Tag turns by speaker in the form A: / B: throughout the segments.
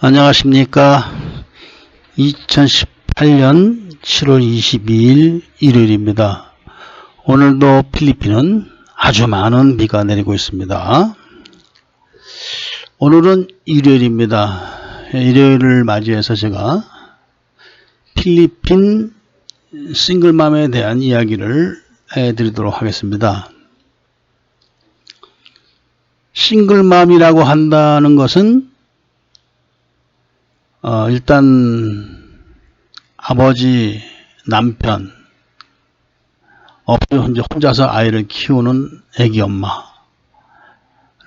A: 안녕하십니까. 2018년 7월 22일 일요일입니다. 오늘도 필리핀은 아주 많은 비가 내리고 있습니다. 오늘은 일요일입니다. 일요일을 맞이해서 제가 필리핀 싱글맘에 대한 이야기를 해드리도록 하겠습니다. 싱글맘이라고 한다는 것은 일단 아버지, 남편, 이제 혼자서 아이를 키우는 애기 엄마를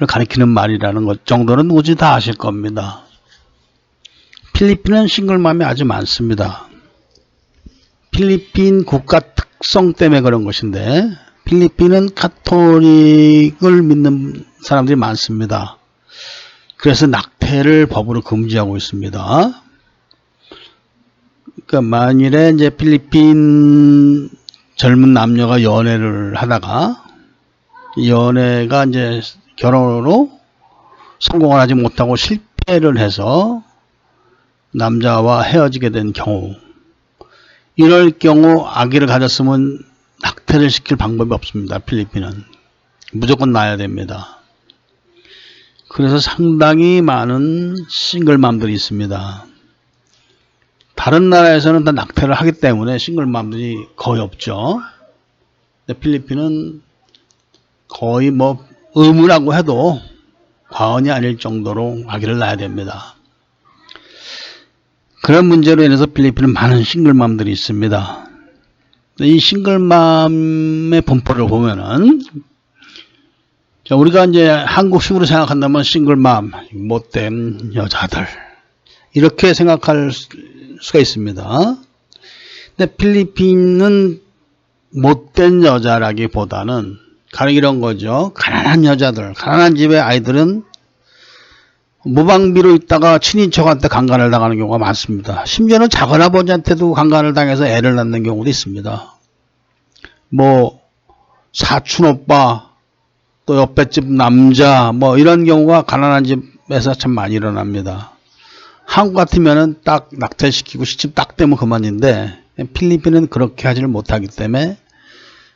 A: 가리키는 말이라는 것 정도는 누구지 다 아실 겁니다. 필리핀은 싱글맘이 아주 많습니다. 필리핀 국가 특성 때문에 그런 것인데, 필리핀은 카톨릭을 믿는 사람들이 많습니다. 그래서 낙태를 법으로 금지하고 있습니다. 그러니까 만일에 이제 필리핀 젊은 남녀가 연애를 하다가 연애가 이제 결혼으로 성공을 하지 못하고 실패를 해서 남자와 헤어지게 된 경우, 이럴 경우 아기를 가졌으면 낙태를 시킬 방법이 없습니다. 필리핀은 무조건 낳아야 됩니다. 그래서 상당히 많은 싱글맘들이 있습니다. 다른 나라에서는 다 낙태를 하기 때문에 싱글맘들이 거의 없죠. 근데 필리핀은 거의 뭐 의무라고 해도 과언이 아닐 정도로 아기를 낳아야 됩니다. 그런 문제로 인해서 필리핀은 많은 싱글맘들이 있습니다. 이 싱글맘의 분포를 보면은, 자, 우리가 이제 한국식으로 생각한다면 싱글맘, 못된 여자들, 이렇게 생각할 수가 있습니다. 근데 필리핀은 못된 여자라기보다는 가령 이런 거죠. 가난한 여자들, 가난한 집의 아이들은 무방비로 있다가 친인척한테 강간을 당하는 경우가 많습니다. 심지어는 작은아버지한테도 강간을 당해서 애를 낳는 경우도 있습니다. 뭐 사촌 오빠, 또 옆에 집 남자, 뭐 이런 경우가 가난한 집에서 참 많이 일어납니다. 한국 같으면은 딱 낙태시키고 시집 딱 되면 그만인데, 필리핀은 그렇게 하지를 못하기 때문에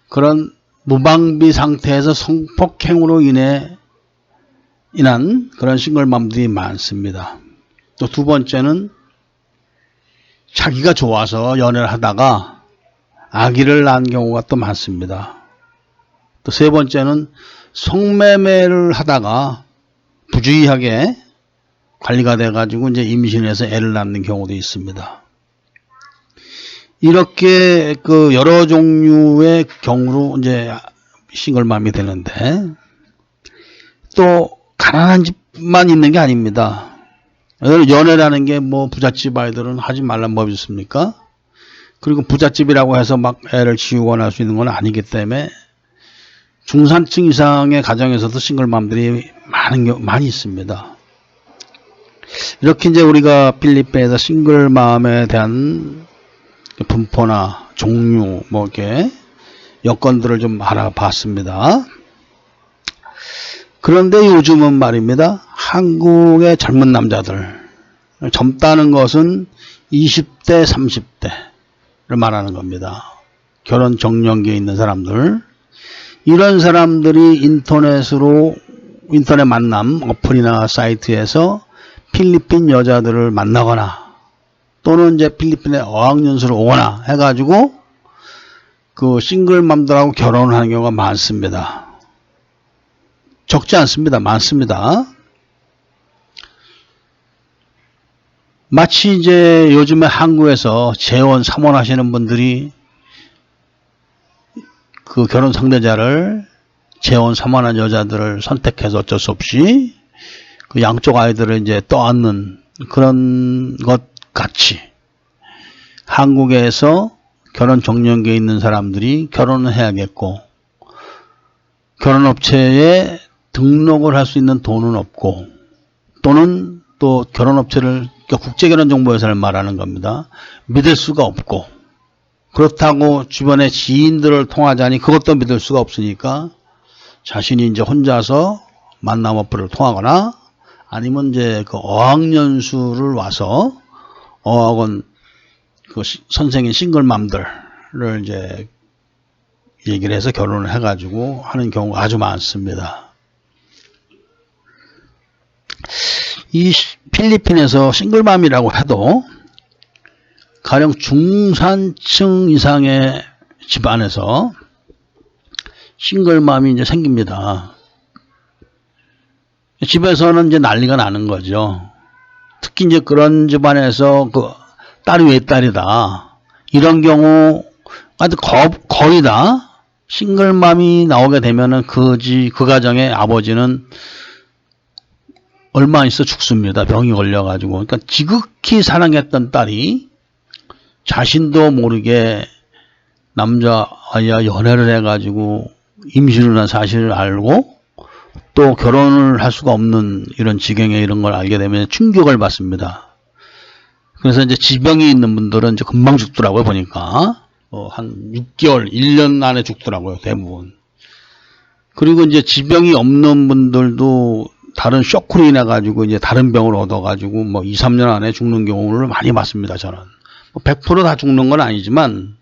A: 그런 무방비 상태에서 성폭행으로 인한 그런 싱글맘들이 많습니다. 또 두 번째는 자기가 좋아서 연애를 하다가 아기를 낳은 경우가 또 많습니다. 또 세 번째는 성매매를 하다가 부주의하게 관리가 돼가지고 이제 임신해서 애를 낳는 경우도 있습니다. 이렇게 그 여러 종류의 경우로 이제 싱글맘이 되는데, 또 가난한 집만 있는 게 아닙니다. 연애라는 게 뭐 부잣집 아이들은 하지 말란 법이 있습니까? 그리고 부잣집이라고 해서 막 애를 지우거나 할 수 있는 건 아니기 때문에 중산층 이상의 가정에서도 싱글맘들이 많이 있습니다. 이렇게 이제 우리가 필리핀에서 싱글맘에 대한 분포나 종류, 뭐 이렇게 여건들을 좀 알아봤습니다. 그런데 요즘은 말입니다. 한국의 젊은 남자들, 젊다는 것은 20대, 30대를 말하는 겁니다. 결혼 정년기에 있는 사람들, 이런 사람들이 인터넷 만남 어플이나 사이트에서 필리핀 여자들을 만나거나 또는 이제 필리핀에 어학연수를 오거나 해가지고 그 싱글맘들하고 결혼을 하는 경우가 많습니다. 적지 않습니다. 많습니다. 마치 이제 요즘에 한국에서 재혼, 삼혼 하시는 분들이 그 결혼 상대자를 재혼, 삼혼한 여자들을 선택해서 어쩔 수 없이 그 양쪽 아이들을 이제 떠안는 그런 것 같이, 한국에서 결혼 정년기에 있는 사람들이 결혼을 해야겠고, 결혼업체에 등록을 할 수 있는 돈은 없고, 또는 또 결혼업체를, 국제결혼정보회사를 말하는 겁니다. 믿을 수가 없고, 그렇다고 주변의 지인들을 통하자니 그것도 믿을 수가 없으니까 자신이 이제 혼자서 만남 어플을 통하거나 아니면 이제 그 어학연수를 와서 어학원 그 선생인 싱글맘들을 이제 얘기를 해서 결혼을 해가지고 하는 경우가 아주 많습니다. 이 필리핀에서 싱글맘이라고 해도 가령 중산층 이상의 집안에서 싱글맘이 이제 생깁니다. 집에서는 이제 난리가 나는 거죠. 특히 이제 그런 집안에서 그 딸이 외딸이다. 이런 경우 거의 다 싱글맘이 나오게 되면은 그 가정의 아버지는 얼마 안 있어 죽습니다. 병이 걸려가지고. 그러니까 지극히 사랑했던 딸이 자신도 모르게 남자아이와 연애를 해가지고 임신을 한 사실을 알고 또 결혼을 할 수가 없는 이런 지경에 이런 걸 알게 되면 충격을 받습니다. 그래서 이제 지병이 있는 분들은 이제 금방 죽더라고요, 보니까. 한 6개월, 1년 안에 죽더라고요, 대부분. 그리고 이제 지병이 없는 분들도 다른 쇼크로 인해 가지고 이제 다른 병을 얻어 가지고 뭐 2, 3년 안에 죽는 경우를 많이 봤습니다, 저는. 100% 다 죽는 건 아니지만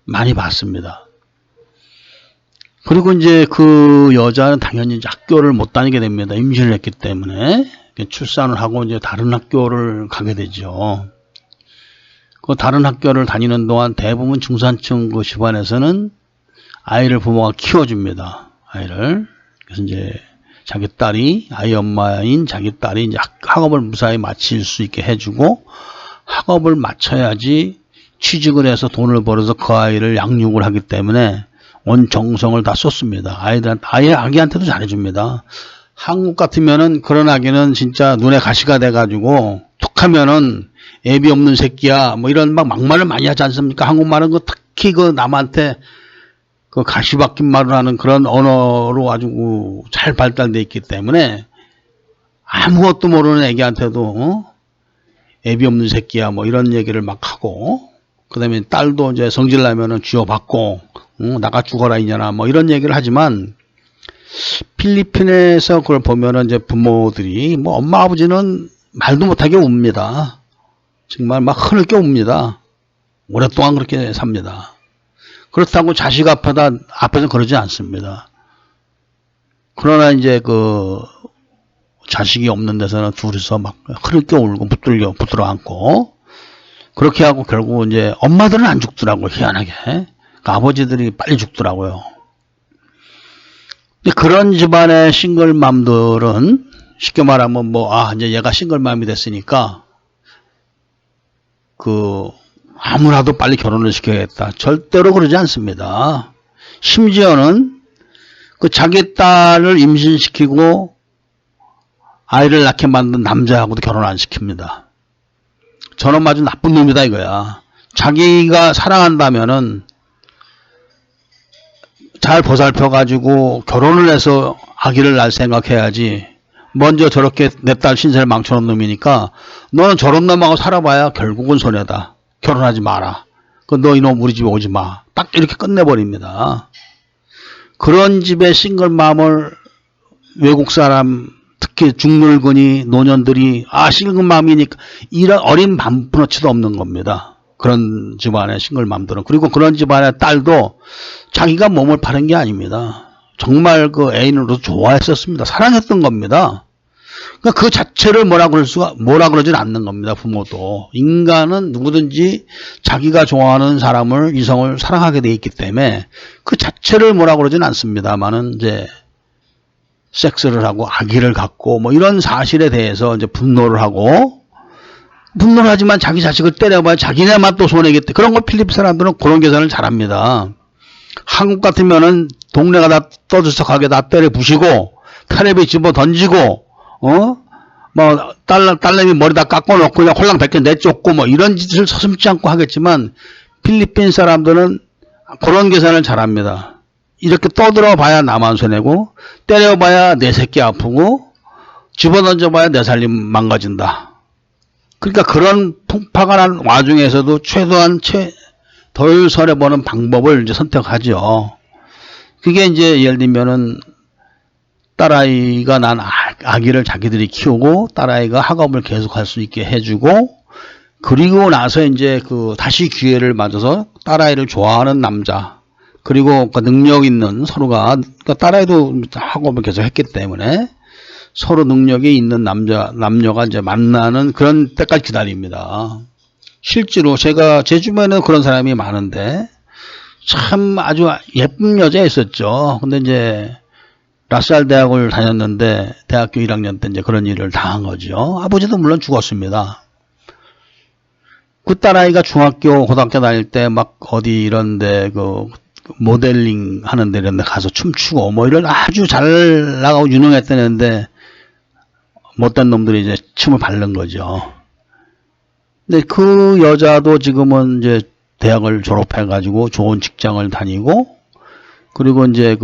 A: 많이 봤습니다. 그리고 이제 그 여자는 당연히 이제 학교를 못 다니게 됩니다. 임신을 했기 때문에. 출산을 하고 이제 다른 학교를 가게 되죠. 그 다른 학교를 다니는 동안 대부분 중산층 그 집안에서는 아이를 부모가 키워줍니다. 아이를. 그래서 이제 자기 딸이, 아이 엄마인 자기 딸이 이제 학업을 무사히 마칠 수 있게 해주고 학업을 마쳐야지 취직을 해서 돈을 벌어서 그 아이를 양육을 하기 때문에 온 정성을 다 쏟습니다. 아기한테도 잘해줍니다. 한국 같으면은 그런 아기는 진짜 눈에 가시가 돼가지고 툭 하면은 애비 없는 새끼야 뭐 이런 막말을 많이 하지 않습니까? 한국말은 특히 그 남한테 그 가시 박힌 말을 하는 그런 언어로 아주 잘 발달되어 있기 때문에 아무것도 모르는 애기한테도 애비 없는 새끼야 뭐 이런 얘기를 막 하고 그 다음에 딸도 이제 성질 나면은 쥐어받고 나가 죽어라 이년아 뭐 이런 얘기를 하지만 필리핀에서 그걸 보면은 이제 부모들이 뭐 엄마 아버지는 말도 못하게 웁니다. 정말 막 흐느껴 웁니다. 오랫동안 그렇게 삽니다. 그렇다고 자식 앞에서 그러지 않습니다. 그러나 이제 그 자식이 없는 데서는 둘이서 막 흐느껴 울고 붙들어 안고 그렇게 하고 결국 이제 엄마들은 안 죽더라고요. 희한하게. 그러니까 아버지들이 빨리 죽더라고요. 근데 그런 집안의 싱글맘들은 쉽게 말하면 이제 얘가 싱글맘이 됐으니까 아무라도 빨리 결혼을 시켜야겠다. 절대로 그러지 않습니다. 심지어는 그 자기 딸을 임신시키고 아이를 낳게 만든 남자하고도 결혼 안 시킵니다. 저는 아주 나쁜 놈이다 이거야. 자기가 사랑한다면은 잘 보살펴가지고 결혼을 해서 아기를 낳을 생각해야지. 먼저 저렇게 내 딸 신세를 망쳐놓은 놈이니까 너는 저런 놈하고 살아봐야 결국은 손해다. 결혼하지 마라. 너 이놈 우리 집에 오지 마. 딱 이렇게 끝내버립니다. 그런 집의 싱글맘을 외국 사람 특히 중늙은이 노년들이 싱글맘이니까 이런 어린 반푼어치도 없는 겁니다. 그런 집안의 싱글맘들은. 그리고 그런 집안의 딸도 자기가 몸을 파는 게 아닙니다. 정말 그 애인으로서 좋아했었습니다. 사랑했던 겁니다. 그러니까 그 자체를 뭐라 그러진 않는 겁니다. 부모도. 인간은 누구든지 자기가 좋아하는 사람을, 이성을 사랑하게 돼 있기 때문에 그 자체를 뭐라 그러진 않습니다만은 이제 섹스를 하고 아기를 갖고 뭐 이런 사실에 대해서 이제 분노를 하지만 자기 자식을 때려봐야 자기네 맛도 손해겠대. 그런 걸 필리핀 사람들은 그런 계산을 잘합니다. 한국 같으면은 동네가 다 떠들썩하게 다 때려 부시고 텔레비 집어 던지고 딸내미 머리 다 깎아놓고 그냥 홀랑 벗겨 내쫓고 뭐 이런 짓을 서슴지 않고 하겠지만 필리핀 사람들은 그런 계산을 잘합니다. 이렇게 떠들어 봐야 나만 손해고 때려봐야 내 새끼 아프고 집어던져봐야 내 살림 망가진다. 그러니까 그런 풍파가 난 와중에서도 최소한 덜 손해보는 방법을 이제 선택하죠. 그게 이제 예를 들면은 딸아이가 난 아기를 자기들이 키우고 딸아이가 학업을 계속할 수 있게 해주고, 그리고 나서 이제 다시 기회를 맞아서 딸아이를 좋아하는 남자, 그리고 그 능력 있는 서로가, 딸아이도 학업을 계속 했기 때문에 서로 능력이 있는 남녀가 이제 만나는 그런 때까지 기다립니다. 실제로 제 주변에는 그런 사람이 많은데, 참 아주 예쁜 여자 있었죠. 근데 이제 라살 대학을 다녔는데 대학교 1학년 때 이제 그런 일을 당한 거죠. 아버지도 물론 죽었습니다. 그 딸아이가 중학교, 고등학교 다닐 때 막 어디 이런데 모델링 하는데 이런 데 가서 춤추고 뭐 이런 아주 잘 나가고 유능했다는데 못된 놈들이 이제 침을 밟는 거죠. 근데 그 여자도 지금은 이제 대학을 졸업해가지고 좋은 직장을 다니고, 그리고 이제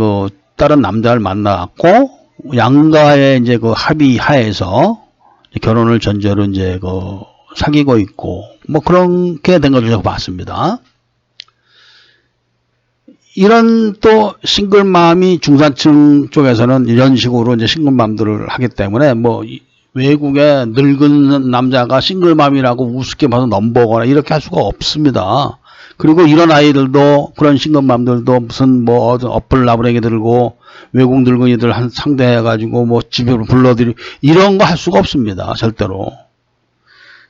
A: 다른 남자를 만나갖고 양가의 이제 합의 하에서 결혼을 전제로 이제 사귀고 있고, 뭐 그렇게 된 것을 제가 봤습니다. 이런 또 싱글맘이 중산층 쪽에서는 이런 식으로 이제 싱글맘들을 하기 때문에 뭐 외국의 늙은 남자가 싱글맘이라고 우습게 봐서 넘보거나 이렇게 할 수가 없습니다. 그리고 이런 아이들도, 그런 싱글맘들도 무슨 뭐 어플 나부랭이 들고 외국 늙은이들 상대해가지고 뭐 집에 불러들이고 이런 거 할 수가 없습니다. 절대로.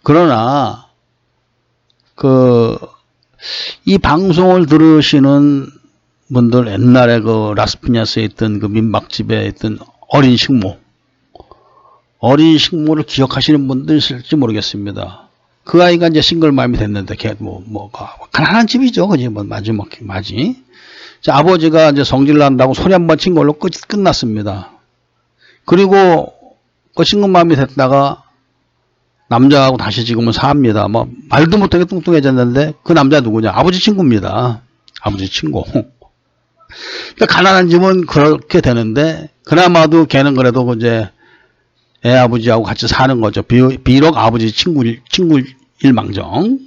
A: 그러나 이 방송을 들으시는 분들, 옛날에 라스푸냐스에 있던 민박집에 있던 어린 식모를 기억하시는 분들 있을지 모르겠습니다. 그 아이가 이제 싱글맘이 됐는데, 가난한 집이죠. 그지, 맞이. 자, 아버지가 이제 성질 난다고 소리 한번 친 걸로 끝났습니다. 그리고 싱글맘이 됐다가 남자하고 다시 지금은 삽니다. 뭐, 말도 못하게 뚱뚱해졌는데, 그 남자 누구냐? 아버지 친구입니다. 아버지 친구. 그러니까 가난한 집은 그렇게 되는데, 그나마도 걔는 그래도 이제 애 아버지하고 같이 사는 거죠. 비록 아버지 친구일망정.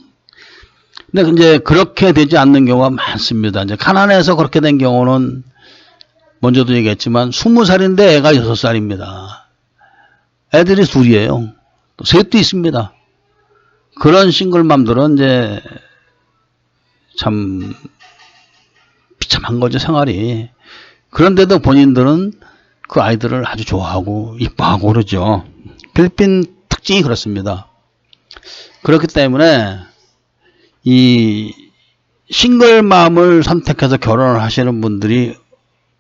A: 근데 이제 그렇게 되지 않는 경우가 많습니다. 이제 가난해서 그렇게 된 경우는 먼저도 얘기했지만 20살인데 애가 6살입니다. 애들이 둘이에요. 또 셋도 있습니다. 그런 싱글맘들은 이제 참 비참한 거죠, 생활이. 그런데도 본인들은 그 아이들을 아주 좋아하고 이뻐하고 그러죠. 필리핀 특징이 그렇습니다. 그렇기 때문에 이 싱글맘을 선택해서 결혼을 하시는 분들이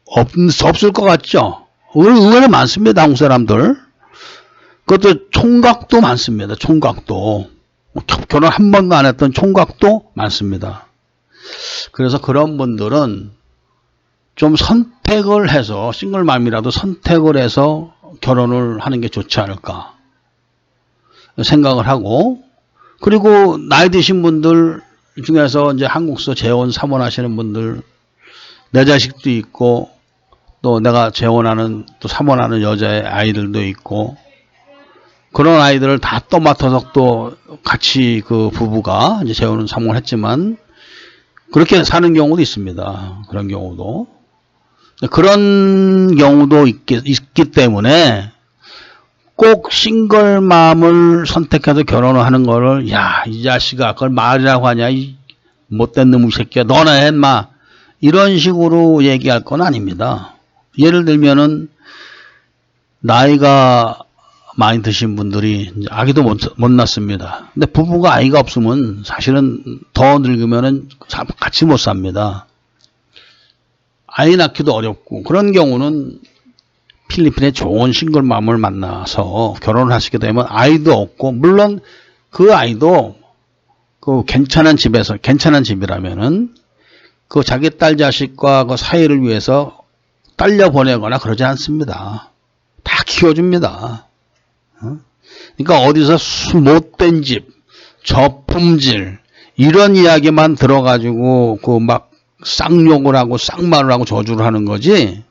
A: 없을 것 같죠. 의외로 많습니다. 한국 사람들. 그것도 총각도 많습니다. 총각도. 결혼 한 번도 안 했던 총각도 많습니다. 그래서 그런 분들은 좀 선택을 해서, 싱글맘이라도 선택을 해서 결혼을 하는 게 좋지 않을까 생각을 하고, 그리고 나이 드신 분들 중에서 이제 한국서 재혼, 사혼 하시는 분들, 내 자식도 있고, 또 내가 재혼하는, 또 사혼하는 여자의 아이들도 있고, 그런 아이들을 다 떠맡아서 또 같이 부부가 이제 재혼은 사혼을 했지만, 그렇게 사는 경우도 있습니다. 그런 경우도. 그런 경우도 있기 때문에 꼭 싱글맘을 선택해서 결혼을 하는 거를, 야, 이 자식아, 그걸 말이라고 하냐, 이 못된 놈의 새끼야, 너나 해, 인마. 이런 식으로 얘기할 건 아닙니다. 예를 들면은, 나이가 많이 드신 분들이 아기도 못 낳습니다. 근데 부부가 아이가 없으면 사실은 더 늙으면은 같이 못 삽니다. 아이 낳기도 어렵고, 그런 경우는 필리핀에 좋은 싱글맘을 만나서 결혼을 하시게 되면 아이도 없고, 물론 그 아이도 괜찮은 집에서, 괜찮은 집이라면은 자기 딸 자식과 사이를 위해서 딸려 보내거나 그러지 않습니다. 다 키워줍니다. 그러니까 어디서 못된 집, 저품질, 이런 이야기만 들어가지고 막 쌍욕을 하고 쌍말을 하고 저주를 하는 거지,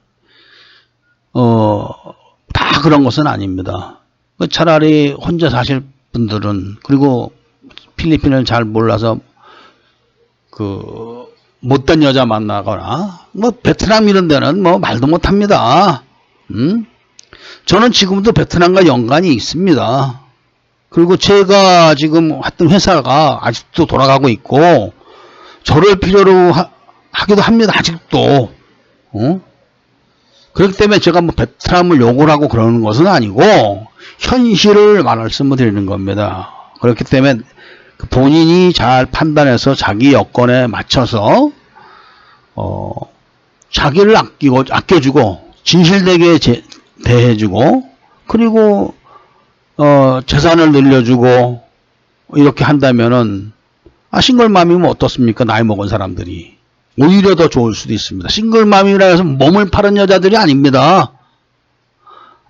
A: 다 그런 것은 아닙니다. 차라리 혼자 사실 분들은, 그리고 필리핀을 잘 몰라서 못된 여자 만나거나, 뭐 베트남 이런 데는 뭐 말도 못합니다. 저는 지금도 베트남과 연관이 있습니다. 그리고 제가 지금 했던 회사가 아직도 돌아가고 있고, 저를 필요로 하기도 합니다. 아직도. 그렇기 때문에 제가 뭐 베트남을 욕을 하고 그러는 것은 아니고, 현실을 말씀을 드리는 겁니다. 그렇기 때문에 본인이 잘 판단해서 자기 여건에 맞춰서, 자기를 아껴주고, 진실되게 대해주고, 그리고, 재산을 늘려주고, 이렇게 한다면은, 싱글맘이면 어떻습니까? 나이 먹은 사람들이. 오히려 더 좋을 수도 있습니다. 싱글맘이라 해서 몸을 파는 여자들이 아닙니다.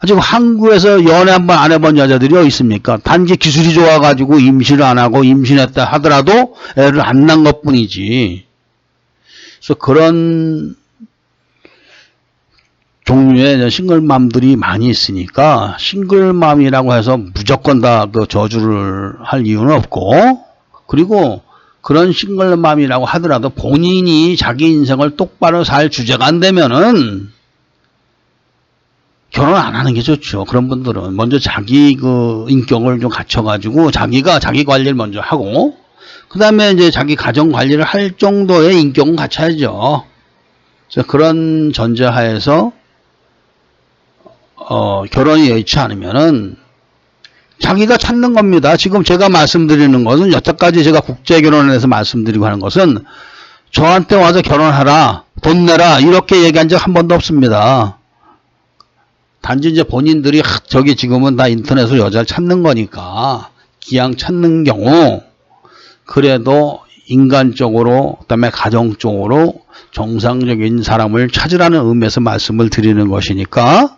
A: 지금 한국에서 연애 한번 안 해본 여자들이 어디 있습니까? 단지 기술이 좋아가지고 임신을 안 하고 임신했다 하더라도 애를 안 낳은 것 뿐이지. 그래서 그런 종류의 싱글맘들이 많이 있으니까 싱글맘이라고 해서 무조건 다 그 저주를 할 이유는 없고, 그리고 그런 싱글맘이라고 하더라도 본인이 자기 인생을 똑바로 살 주제가 안 되면은 결혼 안 하는 게 좋죠. 그런 분들은 먼저 자기 그 인격을 좀 갖춰가지고 자기가 자기 관리를 먼저 하고, 그 다음에 이제 자기 가정 관리를 할 정도의 인격은 갖춰야죠. 그래서 그런 전제하에서 결혼이 여의치 않으면은 자기가 찾는 겁니다. 지금 제가 말씀드리는 것은, 여태까지 제가 국제결혼에 대해서 말씀드리고 하는 것은, 저한테 와서 결혼하라, 돈 내라, 이렇게 얘기한 적 한 번도 없습니다. 단지 이제 본인들이 저기 지금은 다 인터넷으로 여자를 찾는 거니까, 기왕 찾는 경우, 그래도 인간적으로, 그 다음에 가정적으로 정상적인 사람을 찾으라는 의미에서 말씀을 드리는 것이니까,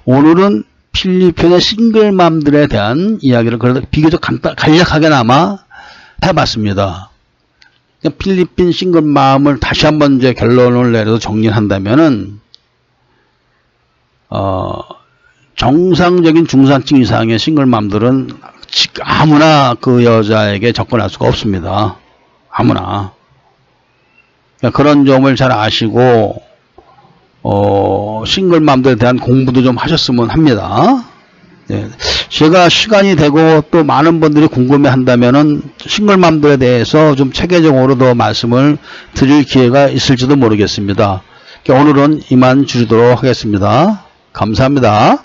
A: 오늘은 필리핀의 싱글맘들에 대한 이야기를 그래도 비교적 간략하게나마 해봤습니다. 필리핀 싱글맘을 다시 한번 이제 결론을 내려서 정리한다면은, 정상적인 중산층 이상의 싱글맘들은 아무나 그 여자에게 접근할 수가 없습니다. 아무나. 그런 점을 잘 아시고, 싱글맘들에 대한 공부도 좀 하셨으면 합니다. 네. 제가 시간이 되고 또 많은 분들이 궁금해 한다면은 싱글맘들에 대해서 좀 체계적으로 더 말씀을 드릴 기회가 있을지도 모르겠습니다. 오늘은 이만 줄이도록 하겠습니다. 감사합니다.